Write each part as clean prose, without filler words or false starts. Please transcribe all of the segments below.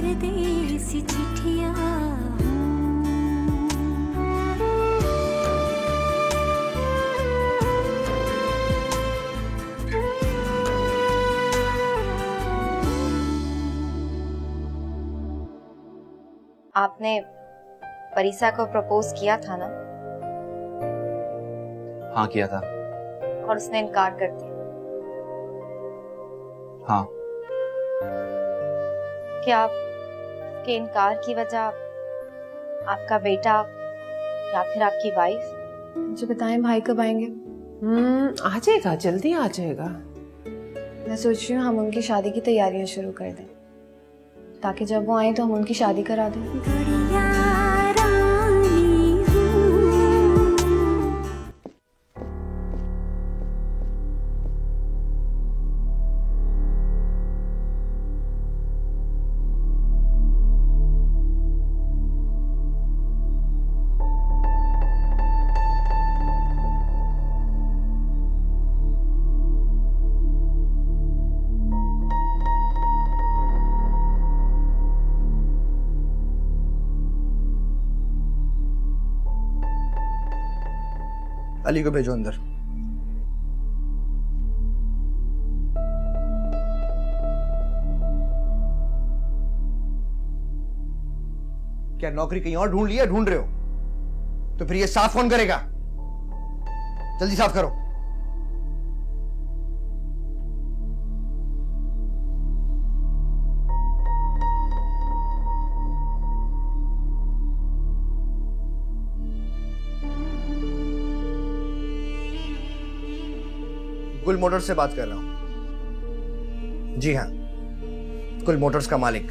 परदेसी चिट्ठियां। आपने परिसा को प्रपोज किया था ना? हाँ किया था। और उसने इनकार कर दिया? हाँ। क्या आपके इनकार की वजह आपका बेटा या फिर आपकी वाइफ? मुझे बताएं भाई कब आएंगे? आ जाएगा, जल्दी आ जाएगा। मैं सोच रही हूँ हम उनकी शादी की तैयारियां शुरू कर दें, ताकि जब वो आए तो हम उनकी शादी करा दें। अली को भेजो अंदर। क्या नौकरी कहीं और ढूंढ लिया, ढूंढ रहे हो? तो फिर ये साफ कौन करेगा? जल्दी साफ करो। गुल मोटर्स से बात कर रहा हूं। जी हाँ, गुल मोटर्स का मालिक।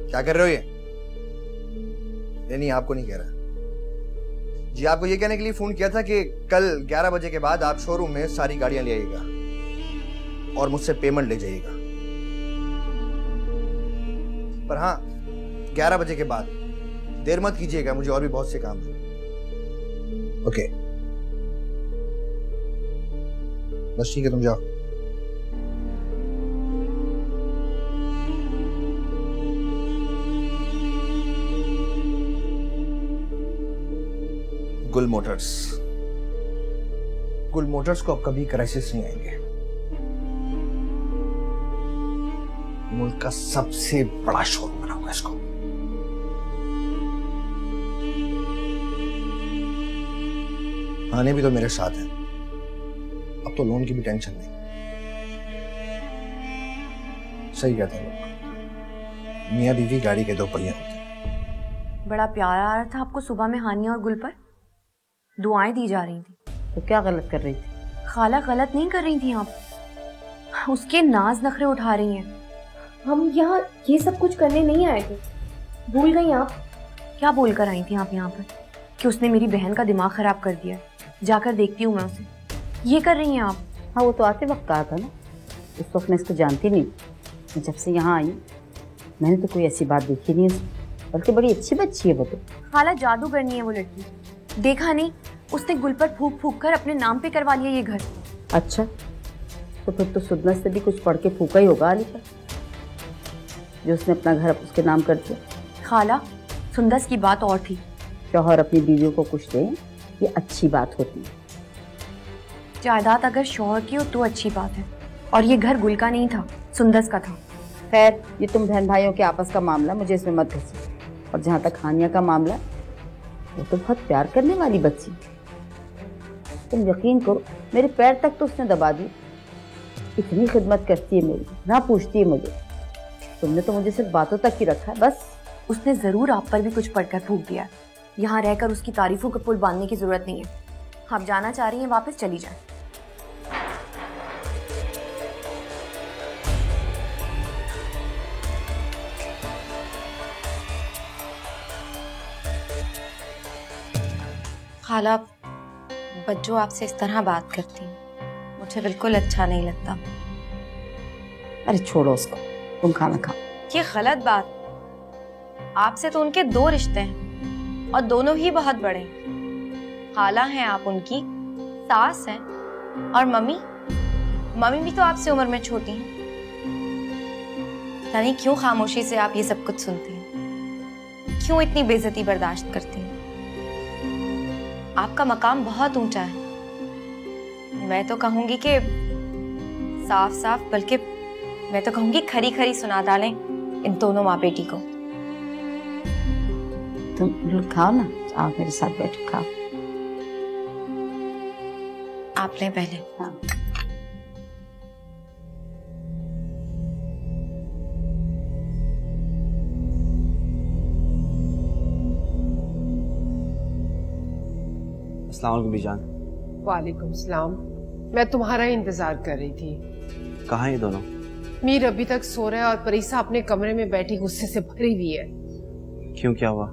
क्या कर रहे हो ये? नहीं, आपको नहीं कह रहा जी। आपको ये कहने के लिए फोन किया था कि कल 11 बजे के बाद आप शोरूम में सारी गाड़ियां ले आइएगा और मुझसे पेमेंट ले जाइएगा। पर हाँ, 11 बजे के बाद देर मत कीजिएगा, मुझे और भी बहुत से काम है। ओके बस ठीक है, तुम जाओ। गुल मोटर्स को अब कभी क्राइसिस नहीं आएंगे। मुल्क का सबसे बड़ा शोरूम बनाऊंगा इसको। आने भी तो मेरे साथ हैं। अब तो लोन की भी टेंशन नहीं। सही कहते हैं लोग, मियां बीवी गाड़ी के दो पहिए होते हैं। बड़ा प्यार आ रहा था आपको सुबह में हानिया और गुल पर, दुआएं दी जा रही थी। तो क्या गलत कर रही थी? खाला गलत नहीं कर रही थी आप, उसके नाज नखरे उठा रही हैं। हम यहाँ ये सब कुछ करने नहीं आए थे, भूल गई आप? क्या बोल कर आई थी आप यहाँ पर? कि उसने मेरी बहन का दिमाग खराब कर दिया। जाकर देखती हूँ मैं उसे। ये कर रही हैं आप? हाँ, वो तो आते वक्त कहा था ना। उस वक्त मैं इसको जानती नहीं। मैं जब से यहाँ आई मैंने तो कोई ऐसी बात देखी नहीं, बल्कि बड़ी अच्छी बच्ची है वो तो। खाला जादू करनी है वो लड़की, देखा नहीं? उसने गुल पर फूक फूक कर अपने नाम पे करवा लिया ये घर। अच्छा, तो फिर तो सुदनत से भी कुछ पढ़ के फूका ही होगा अली पर, जो उसने अपना घर उसके नाम कर दिया। खाला, सुंदस की बात और थी। शौहर अपनी बीवियों को कुछ दे, ये अच्छी बात होती है। जायदाद अगर शौहर की हो तो अच्छी बात है, और ये घर गुल का नहीं था, सुंदस का था। खैर, ये तुम बहन भाइयों के आपस का मामला, मुझे इसमें मत घुसो। और जहाँ तक हानिया का मामला, वो तो बहुत प्यार करने वाली बच्ची। तुम यकीन करो, मेरे पैर तक तो उसने दबा दी। इतनी खिदमत करती है मेरी, ना पूछती है मुझे। तुमने तो मुझे सिर्फ बातों तक ही रखा है बस। उसने जरूर आप पर भी कुछ पढ़कर फूक दिया। यहाँ रहकर उसकी तारीफों का पुल बांधने की जरूरत नहीं है। आप जाना चाह रही हैं, वापस चली जाएं। खाला, बच्चों आपसे इस तरह बात करती हैं, मुझे बिल्कुल अच्छा नहीं लगता। अरे छोड़ो उसको, तुम खाना खाओ। ये गलत बात। आपसे तो उनके 2 रिश्ते हैं और दोनों ही बहुत बड़े हैं। खाला हैं आप उनकी, सास हैं, और मम्मी भी तो आपसे उम्र में छोटी हैं। पता नहीं क्यों खामोशी से आप ये सब कुछ सुनती हैं, क्यों इतनी बेइज्जती बर्दाश्त करती हैं। आपका मकाम बहुत ऊंचा है। मैं तो कहूंगी कि साफ साफ, बल्कि मैं तो कहूंगी खरी खरी सुना डालें इन दोनों माँ बेटी को। तुम लोग खाओ ना, आओ मेरे साथ बैठो खाओ। आप लें पहले। हाँ। अस्सलाम वालेकुम बीजान। वालेकुम सलाम। मैं तुम्हारा इंतजार कर रही थी। कहाँ हैं ये दोनों? मीर अभी तक सो रहा है और परीसा अपने कमरे में बैठी गुस्से से भरी हुई है। क्यों, क्या हुआ?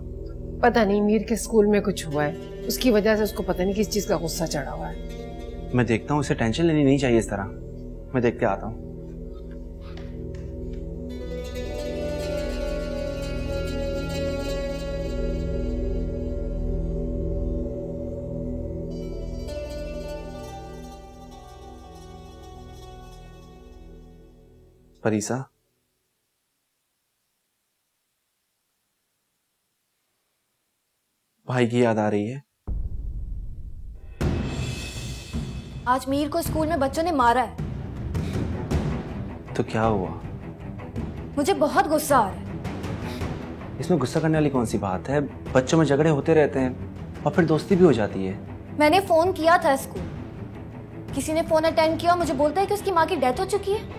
पता नहीं, मीर के स्कूल में कुछ हुआ है, उसकी वजह से उसको पता नहीं किस चीज का गुस्सा चढ़ा हुआ है। मैं देखता हूँ, उसे टेंशन लेनी नहीं चाहिए इस तरह। मैं देख के आता हूँ। परीसा, भाई की याद आ रही है? आज मीर को स्कूल में बच्चों ने मारा है। तो क्या हुआ? मुझे बहुत गुस्सा आ रहा है। इसमें गुस्सा करने वाली कौन सी बात है? बच्चों में झगड़े होते रहते हैं और फिर दोस्ती भी हो जाती है। मैंने फोन किया था स्कूल, किसी ने फोन अटेंड किया और मुझे बोलता है कि उसकी माँ की डेथ हो चुकी है।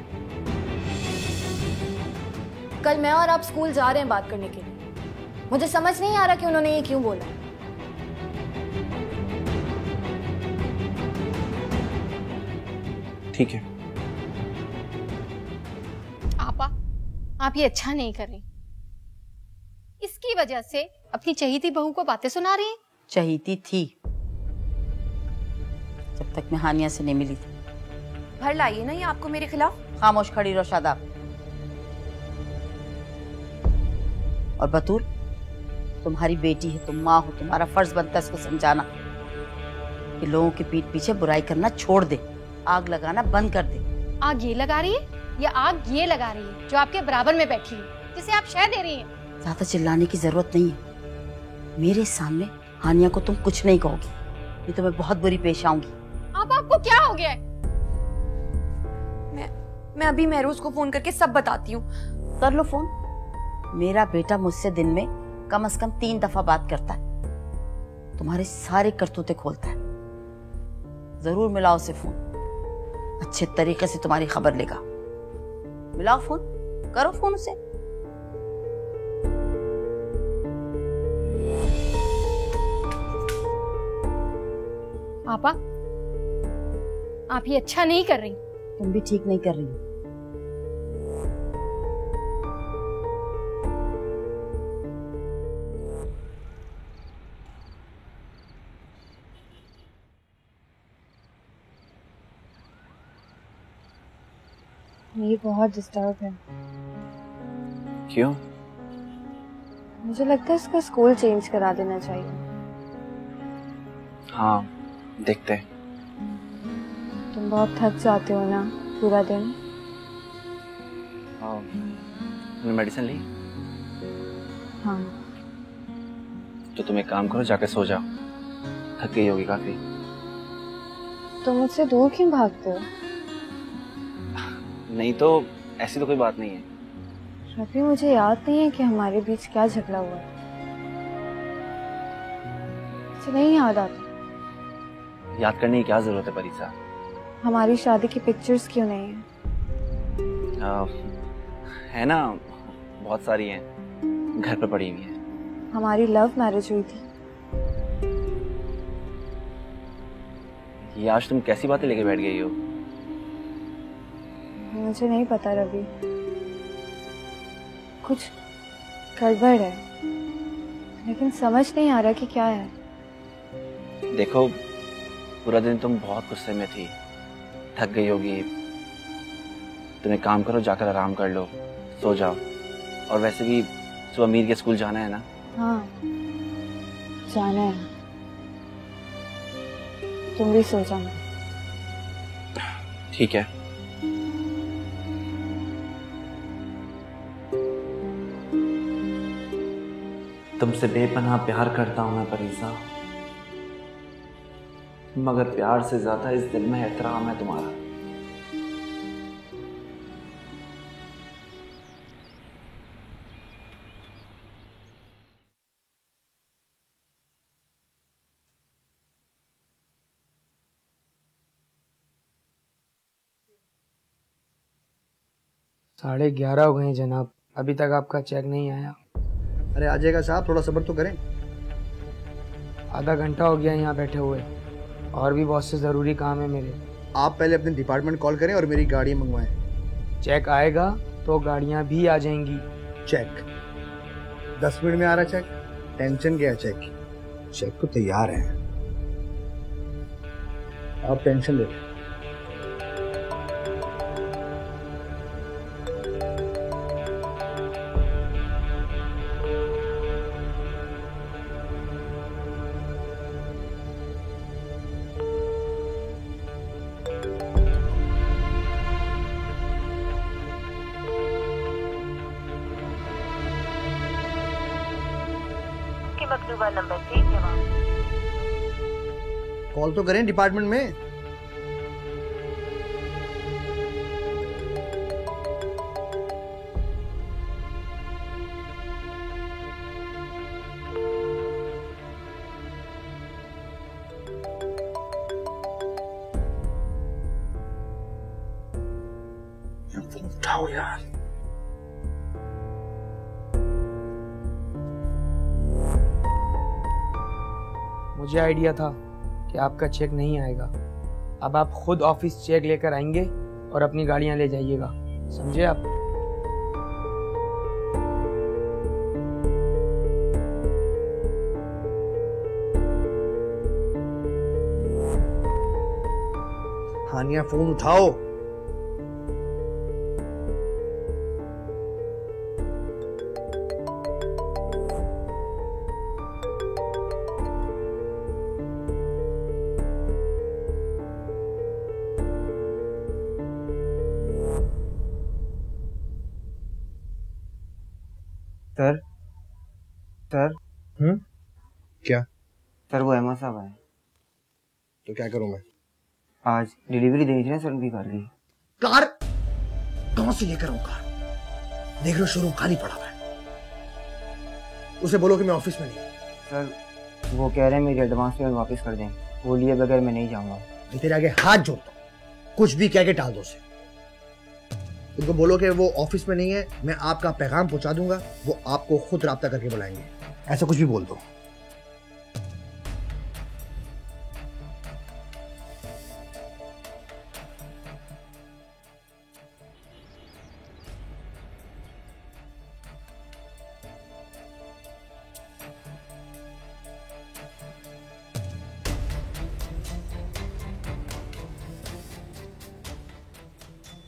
कल मैं और आप स्कूल जा रहे हैं बात करने के लिए। मुझे समझ नहीं आ रहा कि उन्होंने ये क्यों बोला। ठीक है। आपा, आप ये अच्छा नहीं कर रही। इसकी वजह से अपनी चहीती बहू को बातें सुना रही हैं। चहीती थी जब तक मैं हानिया से नहीं मिली थी। भर लाइए ना ये आपको मेरे खिलाफ। खामोश खड़ी रहो शादाब। और बतूल, तुम्हारी बेटी है, तुम माँ हो, तुम्हारा फर्ज बनता है इसको समझाना कि लोगों के पीठ पीछे बुराई करना छोड़ दे, आग लगाना बंद कर दे। आग ये लगा रही है या आग ये लगा रही है जो आपके बराबर में बैठी है, जिसे आप शह दे रही हैं? ज्यादा चिल्लाने की जरूरत नहीं है। मेरे सामने हानिया को तुम कुछ नहीं कहोगी, नहीं तो मैं बहुत बुरी पेश आऊंगी। आपको क्या हो गया है? मैं अभी महरोज को फोन करके सब बताती हूँ। कर लो फोन। मेरा बेटा मुझसे दिन में कम से कम 3 दफा बात करता है, तुम्हारे सारे करतूते खोलता है। जरूर मिलाओ उसे फोन, अच्छे तरीके से तुम्हारी खबर लेगा। मिलाओ फोन, करो फोन उसे। आपा, आप ये अच्छा नहीं कर रही। तुम भी ठीक नहीं कर रही हो। ये बहुत डिस्टर्ब है। क्यों? मुझे लगता है इसका स्कूल चेंज करा देना चाहिए। हाँ, देखते हैं। तुम बहुत थक जाते हो ना पूरा दिन। हाँ, तुमने मेडिसिन ली? हाँ। तो तुम एक काम करो, जाके सो जाओ, थक गई होगी काफी। तुम मुझसे दूर क्यों भागते हो? नहीं तो ऐसी तो कोई बात नहीं है। रफी, मुझे याद नहीं है कि हमारे बीच क्या झगड़ा हुआ है। मुझे नहीं याद आता। याद करने की क्या जरूरत है परीसा? हमारी शादी की पिक्चर्स क्यों नहीं है? है ना, बहुत सारी हैं, घर पे पड़ी हुई हैं। हमारी लव मैरिज हुई थी। ये आज तुम कैसी बातें लेके बैठ गई हो? मुझे नहीं पता रवि, कुछ गड़बड़ है, लेकिन समझ नहीं आ रहा कि क्या है। देखो, पूरा दिन तुम बहुत गुस्से में थी, थक गई होगी। तुम एक काम करो, जाकर आराम कर लो, सो जाओ। और वैसे भी सुबह मीर के स्कूल जाना है ना? हाँ, जाना है। तुम भी सो जाना। ठीक है। तुमसे बेपनाह प्यार करता हूं मैं परीसा, मगर प्यार से ज्यादा इस दिल में एहतराम है तुम्हारा। साढ़े 11 हो गए जनाब, अभी तक आपका चेक नहीं आया। अरे आ जाएगा साहब, थोड़ा सब्र तो करें। आधा घंटा हो गया यहाँ बैठे हुए, और भी बहुत से ज़रूरी काम है मेरे। आप पहले अपने डिपार्टमेंट कॉल करें और मेरी गाड़ी मंगवाएं। चेक आएगा तो गाड़ियाँ भी आ जाएंगी। चेक 10 मिनट में आ रहा चेक, टेंशन क्या है चेक की? चेक तो तैयार है, आप टेंशन ले। मकतूबा नंबर से जवाब। कॉल तो करें डिपार्टमेंट में। उठाओ यार। मुझे आइडिया था कि आपका चेक नहीं आएगा। अब आप खुद ऑफिस चेक लेकर आएंगे और अपनी गाड़ियां ले जाइएगा, समझे आप? हानिया फोन उठाओ। सर सर क्या सर, वो अहमद साहब आए। तो क्या करूं मैं? आज डिलीवरी देनी थी ना सर उनकी कार की। कार कहां से लेकर आऊं कार? देख लो शोरूम खाली पड़ा हुआ है। उसे बोलो कि मैं ऑफिस में नहीं। सर वो कह रहे हैं मेरी एडवांस पेमेंट वापस कर दें, वो लिए बगैर मैं नहीं जाऊंगा। तेरे आगे हाथ जोड़ता हूं, कुछ भी कह के टाल दो उसे। उनको बोलो कि वो ऑफिस में नहीं है, मैं आपका पैगाम पहुंचा दूंगा, वो आपको खुद राब्ता करके बुलाएंगे। ऐसा कुछ भी बोल दो।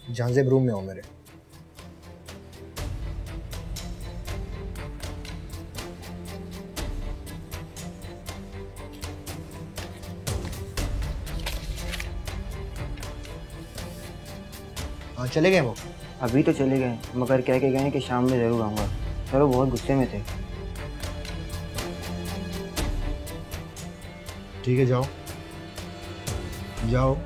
जांजेब रूम में हो मेरे। हाँ चले गए वो? अभी तो चले गए, मगर कह के गए कि शाम में जरूर आऊंगा। सर वो बहुत गुस्से में थे। ठीक है जाओ जाओ।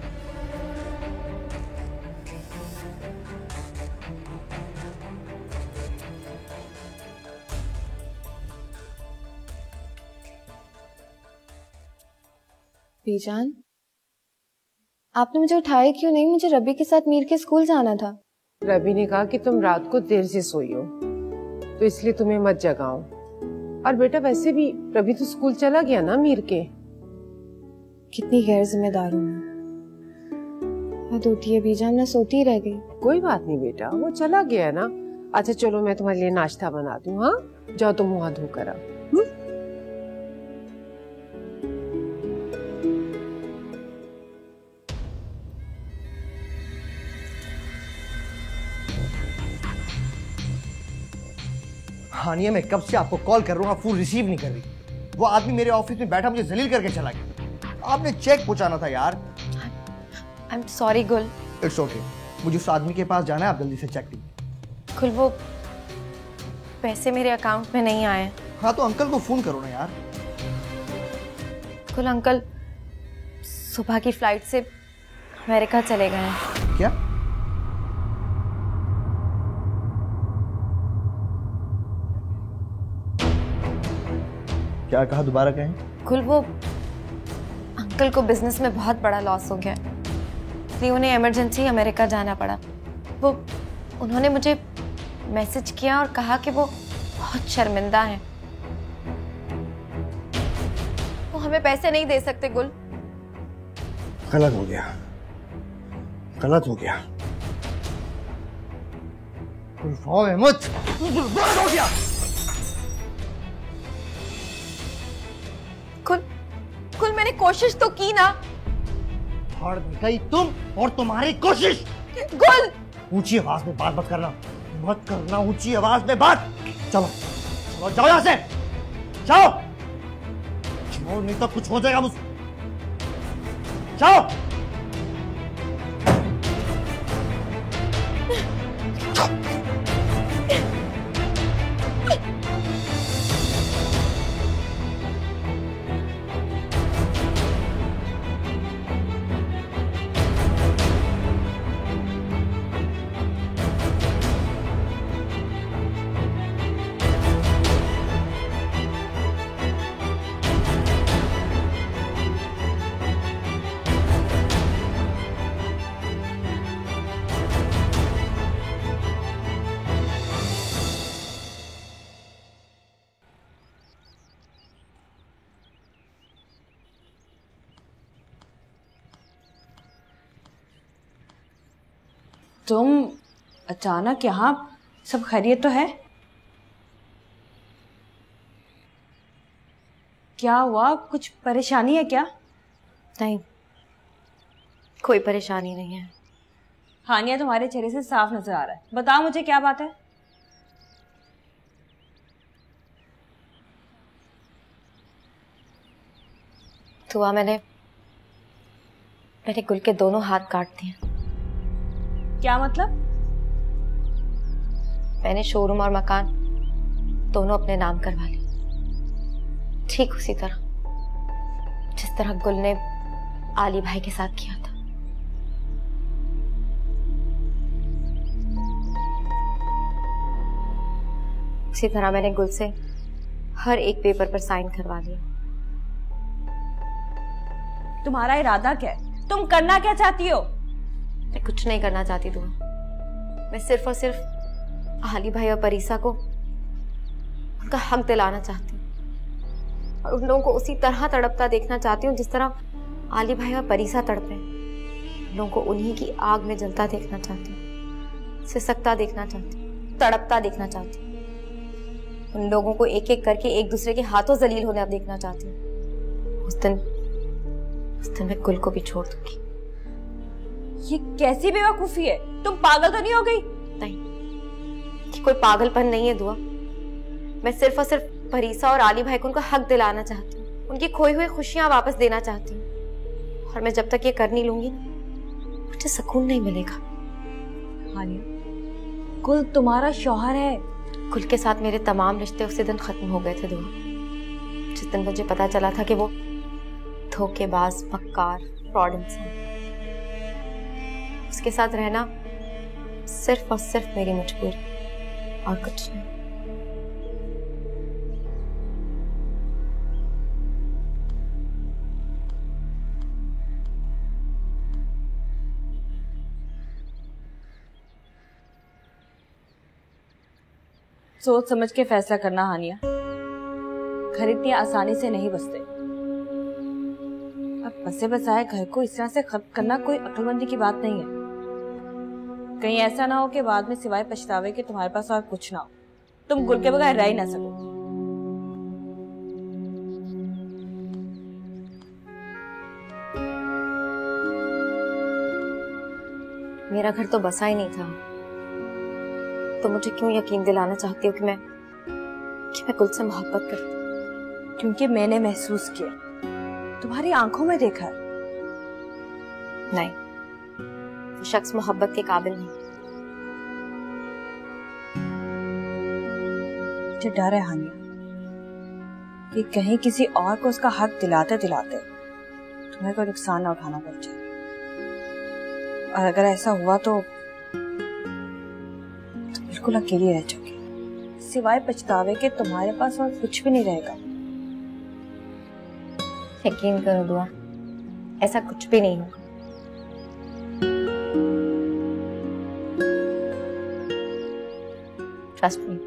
बीजान, आपने मुझे उठाया क्यों नहीं? मुझे रबी के साथ मीर के स्कूल जाना था। रबी ने कहा कि तुम रात को देर से सोई हो, तो इसलिए तुम्हें मत जगाऊं। और बेटा वैसे भी रबी तो स्कूल चला गया ना मीर के। कितनी गैर जिम्मेदार हूँ मैं। हद होती है बीजान, मैं सोती रह गई। कोई बात नहीं बेटा, वो चला गया है ना। अच्छा चलो मैं तुम्हारे लिए नाश्ता बना दूं। हाँ जाओ तुम मुंह धोकर आओ। हानिया, मैं कब से आपको कॉल कर रहा हूँ, आप फोन रिसीव नहीं कर रही। वो आदमी मेरे ऑफिस में बैठा मुझे जलील करके चला गया। आपने चेक पहुंचाना था यार। आई एम सॉरी गुल। इट्स ओके, मुझे उस आदमी के पास जाना है, आप जल्दी से चेक कीजिए। गुल वो पैसे मेरे अकाउंट में नहीं आए। हाँ तो अंकल को फोन करो ना यार। कुल अंकल सुबह की फ्लाइट से अमेरिका चले गए हैं। क्या? क्या कहा, दोबारा कहें? कुल वो अंकल को बिजनेस में बहुत बड़ा लॉस हो गया, इसलिए उन्हें इमरजेंसी अमेरिका जाना पड़ा। वो उन्होंने मुझे मैसेज किया और कहा कि वो बहुत शर्मिंदा हैं। वो हमें पैसे नहीं दे सकते गुल। गलत हो गया, गलत हो गया। अहमद, गलत हो गया। कुल मैंने कोशिश तो की ना। हार गई तुम और तुम्हारी कोशिश। गुल, ऊंची आवाज में बात मत करना, मत करना ऊंची आवाज में बात। चलो चलो जाओ यहां से, जाओ जाओ, नहीं तो कुछ हो जाएगा मुझसे। जाओ। तुम अचानक यहाँ? सब खैरियत तो है? क्या हुआ, कुछ परेशानी है क्या? नहीं, कोई परेशानी नहीं है। हानिया, तुम्हारे चेहरे से साफ नजर आ रहा है। बताओ मुझे क्या बात है। तो मैंने गुल के दोनों हाथ काट दिए। क्या मतलब? मैंने शोरूम और मकान दोनों अपने नाम करवा लिए, ठीक उसी तरह जिस तरह गुल ने आली भाई के साथ किया था। उसी तरह मैंने गुल से हर एक पेपर पर साइन करवा लिया। तुम्हारा इरादा क्या है? तुम करना क्या चाहती हो? मैं कुछ नहीं करना चाहती दुआ। मैं सिर्फ और सिर्फ आली भाई और परीसा को उनका हक दिलाना चाहती हूँ और उन लोगों को उसी तरह तड़पता देखना चाहती हूँ जिस तरह आली भाई और परीसा तड़पे। उन लोगों को उन्हीं की आग में जलता देखना चाहती हूँ, सिसकता देखना चाहती हूँ, तड़पता देखना चाहती हूँ। उन लोगों को एक एक करके एक दूसरे के हाथों जलील होने देखना चाहती हूँ। उस दिन मैं गुल को भी छोड़ दूंगी। ये कैसी बेवकूफी है? तुम पागल तो नहीं हो गई? नहीं, कि कोई पागलपन नहीं है दुआ। मैं सिर्फ और सिर्फ परीसा और आली भाई को उनका हक दिलाना चाहती हूँ, उनकी खोई हुई खुशियां वापस देना चाहती हूँ। और मैं जब तक ये कर नहीं लूंगी मुझे सुकून नहीं मिलेगा। हानिया, कुल तुम्हारा शौहर है। कुल के साथ मेरे तमाम रिश्ते उसी दिन खत्म हो गए थे दुआ, जिस दिन मुझे पता चला था कि वो धोखेबाज, मक्कार, फ्रॉड इंसान। उसके साथ रहना सिर्फ और सिर्फ मेरी मजबूरी और कुछ नहीं। सोच समझ के फैसला करना हानिया, घर इतनी आसानी से नहीं बसते। अब बसे बसाए घर को इस तरह से खत्म करना कोई अक्लमंदी की बात नहीं है। कहीं ऐसा ना हो कि बाद में सिवाय पछतावे के तुम्हारे पास और कुछ ना हो, तुम गुल के बगैर रह ही ना सको। मेरा घर तो बसा ही नहीं था, तो मुझे क्यों यकीन दिलाना चाहती हो कि मैं गुल से मोहब्बत करती हूँ? क्योंकि मैंने महसूस किया, तुम्हारी आंखों में देखा है। नहीं, वो शख्स मोहब्बत के काबिल नहीं। मुझे डर है हानिया, कि कहीं किसी और को उसका हक दिलाते दिलाते तुम्हें कोई नुकसान ना उठाना पड़ जाए। और अगर ऐसा हुआ तो बिल्कुल अकेली रह जाओगी। सिवाय पछतावे के तुम्हारे पास और कुछ भी नहीं रहेगा। यकीन करो दुआ, ऐसा कुछ भी नहीं होगा। Trust me.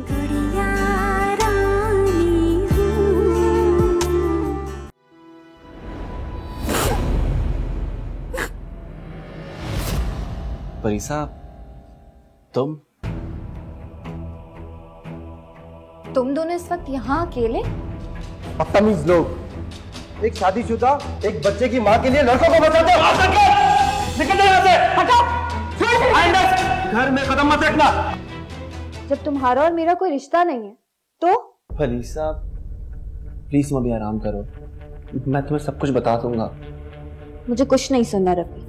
गुड़िया रानी हूँ। परीसा, तुम तुम दोनों इस वक्त यहाँ अकेले? बदतमीज लोग, एक शादीशुदा एक बच्चे की माँ के लिए लड़कों को बचाते हो। निकल यहाँ से, हटाओ। घर में कदम मत रखना। जब तुम्हारा और मेरा कोई रिश्ता नहीं है तो? परीसा, प्लीज तुम अभी आराम करो, मैं तुम्हें सब कुछ बता दूंगा। मुझे कुछ नहीं सुनना रफी।